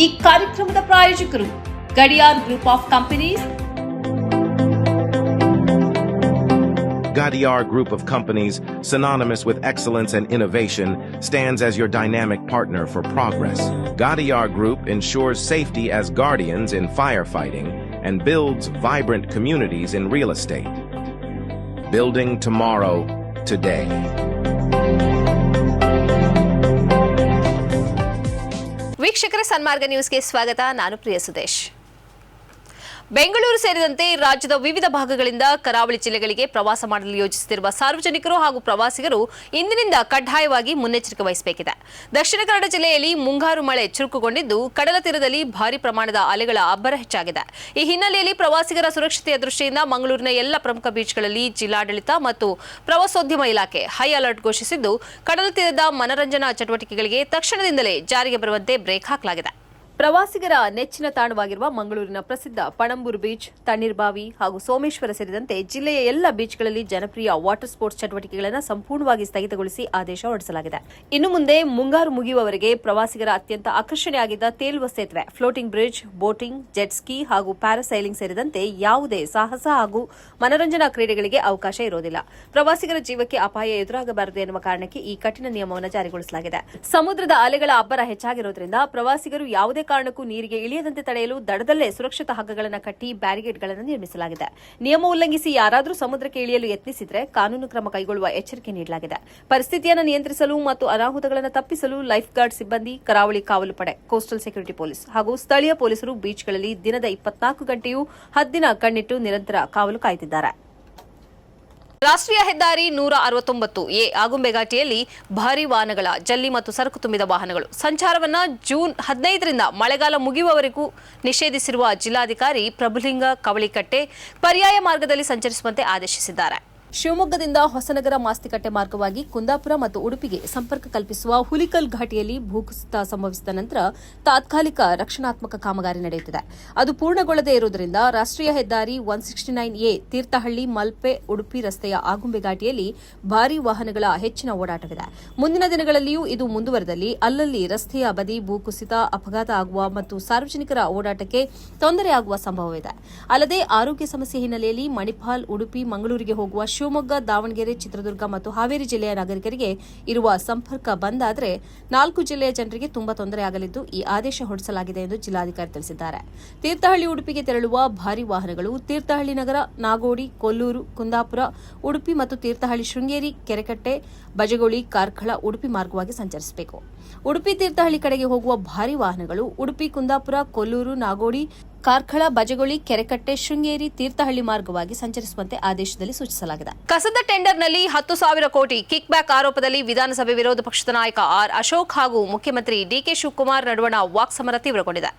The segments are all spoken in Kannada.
ಈ ಕಾರ್ಯಕ್ರಮದ ಪ್ರಾಯೋಜಕರು Gadiyar group of companies. Gadiar Group of Companies, synonymous with excellence and innovation, stands as your dynamic partner for progress. Gadiar Group ensures safety as guardians in firefighting and builds vibrant communities in real estate. Building tomorrow, today. ವೀಕ್ಷಕರ ಸನ್ಮಾರ್ಗ ನ್ಯೂಸ್ಗೆ ಸ್ವಾಗತ. ನಾನು ಪ್ರಿಯ ಸುದೇಶ್. ಬೆಂಗಳೂರು ಸೇರಿದಂತೆ ರಾಜ್ಯದ ವಿವಿಧ ಭಾಗಗಳಿಂದ ಕರಾವಳಿ ಜಿಲ್ಲೆಗಳಿಗೆ ಪ್ರವಾಸ ಮಾಡಲು ಯೋಜಿಸುತ್ತಿರುವ ಸಾರ್ವಜನಿಕರು ಹಾಗೂ ಪ್ರವಾಸಿಗರು ಇಂದಿನಿಂದ ಕಡ್ಡಾಯವಾಗಿ ಮುನ್ನೆಚ್ಚರಿಕೆ ವಹಿಸಬೇಕಿದೆ. ದಕ್ಷಿಣ ಕನ್ನಡ ಜಿಲ್ಲೆಯಲ್ಲಿ ಮುಂಗಾರು ಮಳೆ ಚುರುಕುಗೊಂಡಿದ್ದು ಕಡಲ ತೀರದಲ್ಲಿ ಭಾರಿ ಪ್ರಮಾಣದ ಅಲೆಗಳ ಅಬ್ಬರ ಹೆಚ್ಚಾಗಿದೆ. ಈ ಹಿನ್ನೆಲೆಯಲ್ಲಿ ಪ್ರವಾಸಿಗರ ಸುರಕ್ಷತೆಯ ದೃಷ್ಟಿಯಿಂದ ಮಂಗಳೂರಿನ ಎಲ್ಲ ಪ್ರಮುಖ ಬೀಚ್ಗಳಲ್ಲಿ ಜಿಲ್ಲಾಡಳಿತ ಮತ್ತು ಪ್ರವಾಸೋದ್ಯಮ ಇಲಾಖೆ ಹೈ ಅಲರ್ಟ್ ಘೋಷಿಸಿದ್ದು ಕಡಲ ತೀರದ ಮನರಂಜನಾ ಚಟುವಟಿಕೆಗಳಿಗೆ ತಕ್ಷಣದಿಂದಲೇ ಜಾರಿಗೆ ಬರುವಂತೆ ಬ್ರೇಕ್ ಹಾಕಲಾಗಿದೆ. ಪ್ರವಾಸಿಗರ ನೆಚ್ಚಿನ ತಾಣವಾಗಿರುವ ಮಂಗಳೂರಿನ ಪ್ರಸಿದ್ಧ ಪಣಂಬೂರು ಬೀಚ್, ತಣ್ಣೀರ್ಬಾವಿ ಹಾಗೂ ಸೋಮೇಶ್ವರ ಸೇರಿದಂತೆ ಜಿಲ್ಲೆಯ ಎಲ್ಲ ಬೀಚ್ಗಳಲ್ಲಿ ಜನಪ್ರಿಯ ವಾಟರ್ ಸ್ಪೋರ್ಟ್ಸ್ ಚಟುವಟಿಕೆಗಳನ್ನು ಸಂಪೂರ್ಣವಾಗಿ ಸ್ಥಗಿತಗೊಳಿಸಿ ಆದೇಶ ಹೊರಡಿಸಲಾಗಿದೆ. ಇನ್ನು ಮುಂದೆ ಮುಂಗಾರು ಮುಗಿಯುವವರೆಗೆ ಪ್ರವಾಸಿಗರ ಅತ್ಯಂತ ಆಕರ್ಷಣೆಯಾಗಿದ್ದ ತೇಲುವ ಸೇತುವೆ, floating bridge, boating, jet ski ಹಾಗೂ ಪ್ಯಾರಾಸೈಲಿಂಗ್ ಸೇರಿದಂತೆ ಯಾವುದೇ ಸಾಹಸ ಹಾಗೂ ಮನರಂಜನಾ ಕ್ರೀಡೆಗಳಿಗೆ ಅವಕಾಶ ಇರೋದಿಲ್ಲ. ಪ್ರವಾಸಿಗರ ಜೀವಕ್ಕೆ ಅಪಾಯ ಎದುರಾಗಬಾರದು ಎನ್ನುವ ಕಾರಣಕ್ಕೆ ಈ ಕಠಿಣ ನಿಯಮವನ್ನು ಜಾರಿಗೊಳಿಸಲಾಗಿದೆ. ಸಮುದ್ರದ ಅಲೆಗಳ ಅಬ್ಬರ ಹೆಚ್ಚಾಗಿರುವುದರಿಂದ ಪ್ರವಾಸಿಗರು ಯಾವುದೇ ಕಾರಣಕ್ಕೂ ನೀರಿಗೆ ಇಳಿಯದಂತೆ ತಡೆಯಲು ದಡದಲ್ಲೇ ಸುರಕ್ಷಿತ ಹಗ್ಗಗಳನ್ನು ಕಟ್ಟಿ ಬ್ಯಾರಿಗೇಡ್ಗಳನ್ನು ನಿರ್ಮಿಸಲಾಗಿದೆ. ನಿಯಮ ಉಲ್ಲಂಘಿಸಿ ಯಾರಾದರೂ ಸಮುದ್ರಕ್ಕೆ ಇಳಿಯಲು ಯತ್ನಿಸಿದರೆ ಕಾನೂನು ಕ್ರಮ ಕೈಗೊಳ್ಳುವ ಎಚ್ಚರಿಕೆ ನೀಡಲಾಗಿದೆ. ಪರಿಸ್ಥಿತಿಯನ್ನು ನಿಯಂತ್ರಿಸಲು ಮತ್ತು ಅನಾಹುತಗಳನ್ನು ತಪ್ಪಿಸಲು ಲೈಫ್ ಗಾರ್ಡ್ ಸಿಬ್ಬಂದಿ, ಕರಾವಳಿ ಕಾವಲು ಪಡೆ, ಕೋಸ್ಟಲ್ ಸೆಕ್ಯೂರಿಟಿ ಪೊಲೀಸ್ ಹಾಗೂ ಸ್ಥಳೀಯ ಪೊಲೀಸರು ಬೀಚ್ಗಳಲ್ಲಿ ದಿನದ 24 ಗಂಟೆಯೂ ಹದ್ದಿನ ಕಣ್ಣಿಟ್ಟು ನಿರಂತರ ಕಾವಲು ಕಾಯುತ್ತಿದ್ದಾರೆ. ರಾಷ್ಟ್ರೀಯ ಹೆದ್ದಾರಿ 169A ಆಗುಂಬೆ ಘಾಟಿಯಲ್ಲಿ ಭಾರೀ ವಾಹನಗಳ ಜಲ್ಲಿ ಮತ್ತು ಸರಕು ತುಂಬಿದ ವಾಹನಗಳು ಸಂಚಾರವನ್ನು ಜೂನ್ 15ರಿಂದ ಮಳೆಗಾಲ ಮುಗಿಯುವವರೆಗೂ ನಿಷೇಧಿಸಿರುವ ಜಿಲ್ಲಾಧಿಕಾರಿ ಪ್ರಭುಲಿಂಗ ಕವಳಿಕಟ್ಟೆ ಪರ್ಯಾಯ ಮಾರ್ಗದಲ್ಲಿ ಸಂಚರಿಸುವಂತೆ ಆದೇಶಿಸಿದ್ದಾರೆ. ಶಿವಮೊಗ್ಗದಿಂದ ಹೊಸನಗರ ಮಾಸ್ತಿಕಟ್ಟೆ ಮಾರ್ಗವಾಗಿ ಕುಂದಾಪುರ ಮತ್ತು ಉಡುಪಿಗೆ ಸಂಪರ್ಕ ಕಲ್ಪಿಸುವ ಹುಲಿಕಲ್ ಘಾಟಿಯಲ್ಲಿ ಭೂಕುಸಿತ ಸಂಭವಿಸಿದ ನಂತರ ತಾತ್ಕಾಲಿಕ ರಕ್ಷಣಾತ್ಮಕ ಕಾಮಗಾರಿ ನಡೆಯುತ್ತಿದೆ. ಅದು ಪೂರ್ಣಗೊಳ್ಳದೇ ಇರುವುದರಿಂದ ರಾಷ್ಟ್ರೀಯ ಹೆದ್ದಾರಿ 169A ತೀರ್ಥಹಳ್ಳಿ ಮಲ್ಪೆ ಉಡುಪಿ ರಸ್ತೆಯ ಆಗುಂಬೆ ಘಾಟಿಯಲ್ಲಿ ಭಾರೀ ವಾಹನಗಳ ಹೆಚ್ಚಿನ ಓಡಾಟವಿದೆ. ಮುಂದಿನ ದಿನಗಳಲ್ಲಿಯೂ ಇದು ಮುಂದುವರೆದಲ್ಲಿ ಅಲ್ಲಲ್ಲಿ ರಸ್ತೆಯ ಬದಿ ಭೂಕುಸಿತ, ಅಪಘಾತ ಆಗುವ ಮತ್ತು ಸಾರ್ವಜನಿಕರ ಓಡಾಟಕ್ಕೆ ತೊಂದರೆಯಾಗುವ ಸಂಭವವಿದೆ. ಅಲ್ಲದೆ ಆರೋಗ್ಯ ಸಮಸ್ಯೆ ಹಿನ್ನೆಲೆಯಲ್ಲಿ ಮಣಿಪಾಲ್, ಉಡುಪಿ, ಮಂಗಳೂರಿಗೆ ಹೋಗುವ ಶಿವಮೊಗ್ಗ, ದಾವಣಗೆರೆ, ಚಿತ್ರದುರ್ಗ ಮತ್ತು ಹಾವೇರಿ ಜಿಲ್ಲೆಯ ನಾಗರಿಕರಿಗೆ ಇರುವ ಸಂಪರ್ಕ ಬಂದ್ ಆದರೆ 4 ಜಿಲ್ಲೆಯ ಜನರಿಗೆ ತುಂಬಾ ತೊಂದರೆಯಾಗಲಿದ್ದು ಈ ಆದೇಶ ಹೊರಡಿಸಲಾಗಿದೆ ಎಂದು ಜಿಲ್ಲಾಧಿಕಾರಿ ತಿಳಿಸಿದ್ದಾರೆ. ತೀರ್ಥಹಳ್ಳಿ ಉಡುಪಿಗೆ ತೆರಳುವ ಭಾರೀ ವಾಹನಗಳು ತೀರ್ಥಹಳ್ಳಿ ನಗರ, ನಾಗೋಡಿ, ಕೊಲ್ಲೂರು, ಕುಂದಾಪುರ, ಉಡುಪಿ ಮತ್ತು ತೀರ್ಥಹಳ್ಳಿ ಶೃಂಗೇರಿ, ಕೆರೆಕಟ್ಟೆ, ಬಜಗೋಳಿ, ಕಾರ್ಕಳ, ಉಡುಪಿ ಮಾರ್ಗವಾಗಿ ಸಂಚರಿಸಬೇಕು. ಉಡುಪಿ ತೀರ್ಥಹಳ್ಳಿ ಕಡೆಗೆ ಹೋಗುವ ಭಾರೀ ವಾಹನಗಳು ಉಡುಪಿ, ಕುಂದಾಪುರ, ಕೊಲ್ಲೂರು, ನಾಗೋಡಿ, ಕಾರ್ಕಳ, ಬಜಗೋಳಿ, ಕೆರೆಕಟ್ಟೆ, ಶೃಂಗೇರಿ, ತೀರ್ಥಹಳ್ಳಿ ಮಾರ್ಗವಾಗಿ ಸಂಚರಿಸುವಂತೆ ಆದೇಶದಲ್ಲಿ ಸೂಚಿಸಲಾಗಿದೆ. ಕಸದ ಟೆಂಡರ್ನಲ್ಲಿ 10,000 ಕೋಟಿ ಕಿಕ್ ಬ್ಯಾಕ್ ಆರೋಪದಲ್ಲಿ ವಿಧಾನಸಭೆ ವಿರೋಧ ಪಕ್ಷದ ನಾಯಕ ಆರ್ ಅಶೋಕ್ ಹಾಗೂ ಮುಖ್ಯಮಂತ್ರಿ ಡಿಕೆ ಶಿವಕುಮಾರ್ ನಡುವಣ ವಾಕ್ಸಮರ ತೀವ್ರಗೊಂಡಿದೆ.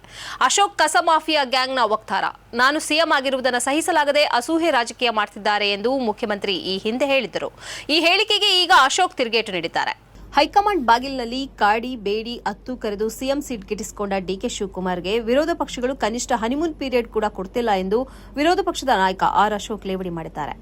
ಅಶೋಕ್ ಕಸ ಮಾಫಿಯಾ ಗ್ಯಾಂಗ್ನ ವಕ್ತಾರ, ನಾನು ಸಿಎಂ ಆಗಿರುವುದನ್ನು ಸಹಿಸಲಾಗದೆ ಅಸೂಹೆ ರಾಜಕೀಯ ಮಾಡುತ್ತಿದ್ದಾರೆ ಎಂದು ಮುಖ್ಯಮಂತ್ರಿ ಈ ಹಿಂದೆ ಹೇಳಿದ್ದರು. ಈ ಹೇಳಿಕೆಗೆ ಈಗ ಅಶೋಕ್ ತಿರುಗೇಟು ನೀಡಿದ್ದಾರೆ. ಹೈಕಮಾಂಡ್ ಬಾಗಿಲಿನಲ್ಲಿ ಕಾಡಿ ಬೇಡಿ ಅತ್ತು ಕರೆದು ಸಿಎಂ ಸೀಟ್ ಗಿಟ್ಟಿಸಿಕೊಂಡ ಡಿಕೆ ಶಿವಕುಮಾರ್ಗೆ ವಿರೋಧ ಪಕ್ಷಗಳು ಕನಿಷ್ಠ ಹನಿಮೂನ್ ಪೀರಿಯಡ್ ಕೂಡ ಕೊಡ್ತಿಲ್ಲ ಎಂದು ವಿರೋಧ ಪಕ್ಷದ ನಾಯಕ ಆರ್ ಅಶೋಕ್ ಲೇವಡಿ ಮಾಡಿದ್ದಾರೆ.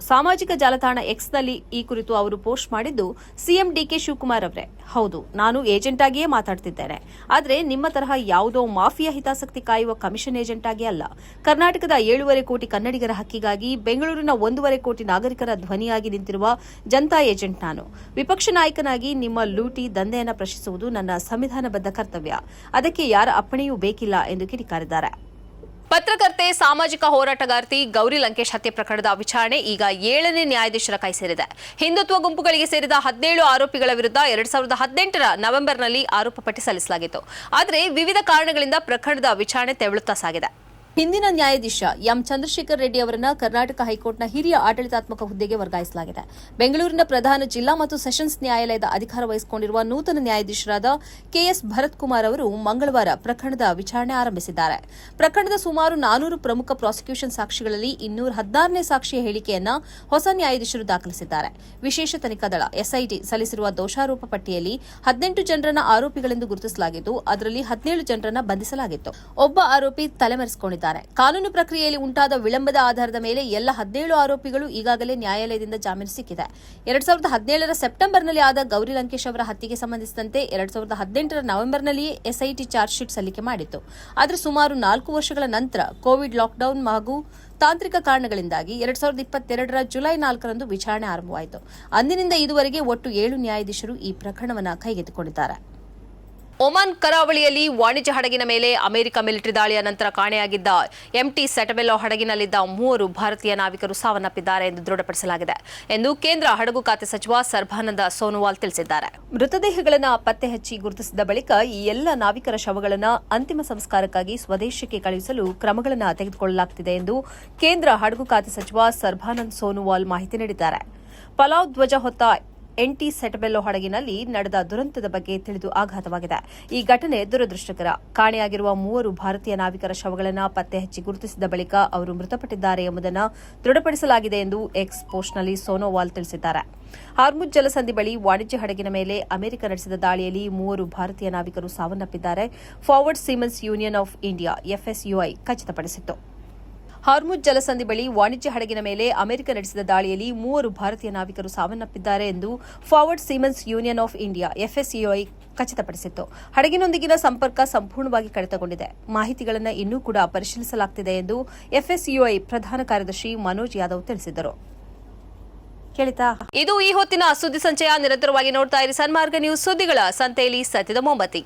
ಸಾಮಾಜಿಕ ಜಾಲತಾಣ ಎಕ್ಸ್ನಲ್ಲಿ ಈ ಕುರಿತು ಅವರು ಪೋಸ್ಟ್ ಮಾಡಿದ್ದು, ಸಿಎಂ ಡಿಕೆ ಶಿವಕುಮಾರ್ ಅವರೇ, ಹೌದು, ನಾನು ಏಜೆಂಟ್ ಆಗಿಯೇ ಮಾತಾಡ್ತಿದ್ದೇನೆ. ಆದರೆ ನಿಮ್ಮ ತರಹ ಯಾವುದೋ ಮಾಫಿಯಾ ಹಿತಾಸಕ್ತಿ ಕಾಯುವ ಕಮಿಷನ್ ಏಜೆಂಟ್ ಆಗಿ ಅಲ್ಲ. ಕರ್ನಾಟಕದ 7.5 ಕೋಟಿ ಕನ್ನಡಿಗರ ಹಕ್ಕಿಗಾಗಿ ಬೆಂಗಳೂರಿನ 1.5 ಕೋಟಿ ನಾಗರಿಕರ ಧ್ವನಿಯಾಗಿ ನಿಂತಿರುವ ಜನತಾ ಏಜೆಂಟ್ ನಾನು. ವಿಪಕ್ಷ ನಾಯಕನಾಗಿ ನಿಮ್ಮ ಲೂಟಿ ದಂಧೆಯನ್ನು ಪ್ರಶ್ನಿಸುವುದು ನನ್ನ ಸಂವಿಧಾನಬದ್ಧ ಕರ್ತವ್ಯ. ಅದಕ್ಕೆ ಯಾರ ಅಪ್ಪಣೆಯೂ ಬೇಕಿಲ್ಲ ಎಂದು ಕಿಡಿಕಾರಿದ್ದಾರೆ. ಪತ್ರಕರ್ತೆ, ಸಾಮಾಜಿಕ ಹೋರಾಟಗಾರ್ತಿ ಗೌರಿ ಲಂಕೇಶ್ ಹತ್ಯೆ ಪ್ರಕರಣದ ವಿಚಾರಣೆ ಈಗ 7ನೇ ನ್ಯಾಯಾಧೀಶರ ಕೈ ಸೇರಿದೆ. ಹಿಂದುತ್ವ ಗುಂಪುಗಳಿಗೆ ಸೇರಿದ 17 ಆರೋಪಿಗಳ ವಿರುದ್ಧ 2018ರ ನವೆಂಬರ್ನಲ್ಲಿ ಆರೋಪ ಪಟ್ಟಿ ಸಲ್ಲಿಸಲಾಗಿತ್ತು. ಆದರೆ ವಿವಿಧ ಕಾರಣಗಳಿಂದ ಪ್ರಕರಣದ ವಿಚಾರಣೆ ತೆವಳುತ್ತಾ ಸಾಗಿದೆ. ಹಿಂದಿನ ನ್ಯಾಯಾಧೀಶ ಎಂ ಚಂದ್ರಶೇಖರ್ ರೆಡ್ಡಿ ಅವರನ್ನು ಕರ್ನಾಟಕ ಹೈಕೋರ್ಟ್ನ ಹಿರಿಯ ಆಡಳಿತಾತ್ಮಕ ಹುದ್ದೆಗೆ ವರ್ಗಾಯಿಸಲಾಗಿದೆ. ಬೆಂಗಳೂರಿನ ಪ್ರಧಾನ ಜಿಲ್ಲಾ ಮತ್ತು ಸೆಷನ್ಸ್ ನ್ಯಾಯಾಲಯದ ಅಧಿಕಾರ ವಹಿಸಿಕೊಂಡಿರುವ ನೂತನ ನ್ಯಾಯಾಧೀಶರಾದ ಕೆಎಸ್ ಭರತ್ ಕುಮಾರ್ ಅವರು ಮಂಗಳವಾರ ಪ್ರಕರಣದ ವಿಚಾರಣೆ ಆರಂಭಿಸಿದ್ದಾರೆ. ಪ್ರಕರಣದ ಸುಮಾರು 400 ಪ್ರಮುಖ ಪ್ರಾಸಿಕ್ಯೂಷನ್ ಸಾಕ್ಷಿಗಳಲ್ಲಿ 216ನೇ ಸಾಕ್ಷಿಯ ಹೇಳಿಕೆಯನ್ನು ಹೊಸ ನ್ಯಾಯಾಧೀಶರು ದಾಖಲಿಸಿದ್ದಾರೆ. ವಿಶೇಷ ತನಿಖಾ ದಳ ಎಸ್ಐಟಿ ಸಲ್ಲಿಸಿರುವ ದೋಷಾರೋಪ ಪಟ್ಟಿಯಲ್ಲಿ 18 ಜನರನ್ನ ಆರೋಪಿಗಳೆಂದು ಗುರುತಿಸಲಾಗಿದ್ದು, ಅದರಲ್ಲಿ 17 ಜನರನ್ನ ಬಂಧಿಸಲಾಗಿತ್ತು. ಒಬ್ಬ ಆರೋಪಿ ತಲೆಮರೆಸಿಕೊಂಡಿದ್ದ. ತಿಳಿಸಿದ್ದಾರೆ. ಕಾನೂನು ಪ್ರಕ್ರಿಯೆಯಲ್ಲಿ ಉಂಟಾದ ವಿಳಂಬದ ಆಧಾರದ ಮೇಲೆ ಎಲ್ಲ 17 ಆರೋಪಿಗಳು ಈಗಾಗಲೇ ನ್ಯಾಯಾಲಯದಿಂದ ಜಾಮೀನು ಸಿಕ್ಕಿದೆ. 2017ರ ಸೆಪ್ಟೆಂಬರ್ನಲ್ಲಿ ಆದ ಗೌರಿ ಲಂಕೇಶ್ ಅವರ ಹತ್ಯೆಗೆ ಸಂಬಂಧಿಸಿದಂತೆ 2018ರ ನವೆಂಬರ್ನಲ್ಲಿಯೇ ಎಸ್ಐಟಿ ಚಾರ್ಜ್ ಶೀಟ್ ಸಲ್ಲಿಕೆ ಮಾಡಿತ್ತು. ಆದರೆ ಸುಮಾರು 4 ವರ್ಷಗಳ ನಂತರ ಕೋವಿಡ್ ಲಾಕ್ಡೌನ್ ಹಾಗೂ ತಾಂತ್ರಿಕ ಕಾರಣಗಳಿಂದಾಗಿ 2022ರ ಜುಲೈ 4ರಂದು ವಿಚಾರಣೆ ಆರಂಭವಾಯಿತು. ಅಂದಿನಿಂದ ಇದುವರೆಗೆ ಒಟ್ಟು 7 ನ್ಯಾಯಾಧೀಶರು ಈ ಪ್ರಕರಣವನ್ನು ಕೈಗೆತ್ತಿಕೊಂಡಿದ್ದಾರೆ. ಒಮಾನ್ ಕರಾವಳಿಯಲ್ಲಿ ವಾಣಿಜ್ಯ ಹಡಗಿನ ಮೇಲೆ ಅಮೆರಿಕ ಮಿಲಿಟರಿ ದಾಳಿಯ ನಂತರ ಕಾಣೆಯಾಗಿದ್ದ ಎಂಟಿ ಸೆಟಬೆಲ್ಲೋ ಹಡಗಿನಲ್ಲಿದ್ದ 3 ಭಾರತೀಯ ನಾವಿಕರು ಸಾವನ್ನಪ್ಪಿದ್ದಾರೆ ಎಂದು ದೃಢಪಡಿಸಲಾಗಿದೆ ಎಂದು ಕೇಂದ್ರ ಹಡಗು ಖಾತೆ ಸಚಿವ ಸರ್ಬಾನಂದ ಸೋನೋವಾಲ್ ತಿಳಿಸಿದ್ದಾರೆ. ಮೃತದೇಹಗಳನ್ನು ಪತ್ತೆ ಹಚ್ಚಿ ಗುರುತಿಸಿದ ಬಳಿಕ ಈ ಎಲ್ಲ ನಾವಿಕರ ಶವಗಳನ್ನು ಅಂತಿಮ ಸಂಸ್ಕಾರಕ್ಕಾಗಿ ಸ್ವದೇಶಕ್ಕೆ ಕಳುಹಿಸಲು ಕ್ರಮಗಳನ್ನು ತೆಗೆದುಕೊಳ್ಳಲಾಗುತ್ತಿದೆ ಎಂದು ಕೇಂದ್ರ ಹಡಗು ಖಾತೆ ಸಚಿವ ಸರ್ಬಾನಂದ ಸೋನೋವಾಲ್ ಮಾಹಿತಿ ನೀಡಿದ್ದಾರೆ. ಪಲಾವ್ ಧ್ವಜ ಹೊತ್ತ ಎಂಟಿ ಸೆಟಬೆಲ್ಲೋ ಹಡಗಿನಲ್ಲಿ ನಡೆದ ದುರಂತದ ಬಗ್ಗೆ ತಿಳಿದು ಆಘಾತವಾಗಿದೆ. ಈ ಘಟನೆ ದುರದೃಷ್ಟಕರ. ಕಾಣೆಯಾಗಿರುವ 3 ಭಾರತೀಯ ನಾವಿಕರ ಶವಗಳನ್ನು ಪತ್ತೆ ಹಚ್ಚಿ ಗುರುತಿಸಿದ ಬಳಿಕ ಅವರು ಮೃತಪಟ್ಟಿದ್ದಾರೆ ಎಂಬುದನ್ನು ದೃಢಪಡಿಸಲಾಗಿದೆ ಎಂದು ಎಕ್ಸ್ ಪೋಸ್ಟ್ನಲ್ಲಿ ಸೋನೋವಾಲ್ ತಿಳಿಸಿದ್ದಾರೆ. ಹಾರ್ಮುಜ್ ಜಲಸಂಧಿ ಬಳಿ ವಾಣಿಜ್ಯ ಹಡಗಿನ ಮೇಲೆ ಅಮೆರಿಕ ನಡೆಸಿದ ದಾಳಿಯಲ್ಲಿ 3 ಭಾರತೀಯ ನಾವಿಕರು ಸಾವನ್ನಪ್ಪಿದ್ದಾರೆ. Forward seamen's union of India FSUI ಖಚಿತಪಡಿಸಿತ್ತು. ಹಾರ್ಮುಜ್ ಜಲಸಂಧಿ ಬಳಿ ವಾಣಿಜ್ಯ ಹಡಗಿನ ಮೇಲೆ ಅಮೆರಿಕ ನಡೆಸಿದ ದಾಳಿಯಲ್ಲಿ 3 ಭಾರತೀಯ ನಾವಿಕರು ಸಾವನ್ನಪ್ಪಿದ್ದಾರೆ ಎಂದು forward seamen's union of India FSUI ಖಚಿತಪಡಿಸಿತ್ತು. ಹಡಗಿನೊಂದಿಗಿನ ಸಂಪರ್ಕ ಸಂಪೂರ್ಣವಾಗಿ ಕಡಿತಗೊಂಡಿದೆ. ಮಾಹಿತಿಗಳನ್ನು ಇನ್ನೂ ಕೂಡ ಪರಿಶೀಲಿಸಲಾಗುತ್ತಿದೆ ಎಂದು ಎಫ್ಎಸ್ಯುಐ ಪ್ರಧಾನ ಕಾರ್ಯದರ್ಶಿ ಮನೋಜ್ ಯಾದವ್ ತಿಳಿಸಿದರು. ಇದು ಈ ಹೊತ್ತಿನ ಸುದ್ದಿ ಸಂಚಯ. ನಿರಂತರವಾಗಿ ನೋಡ್ತಾ ಇರಿ ಸನ್ಮಾರ್ಗ ನ್ಯೂಸ್. ಸುದ್ದಿಗಳ ಸಂತೆಯಲ್ಲಿ ಸತ್ಯದ ಮೊಂಬತ್ತಿ.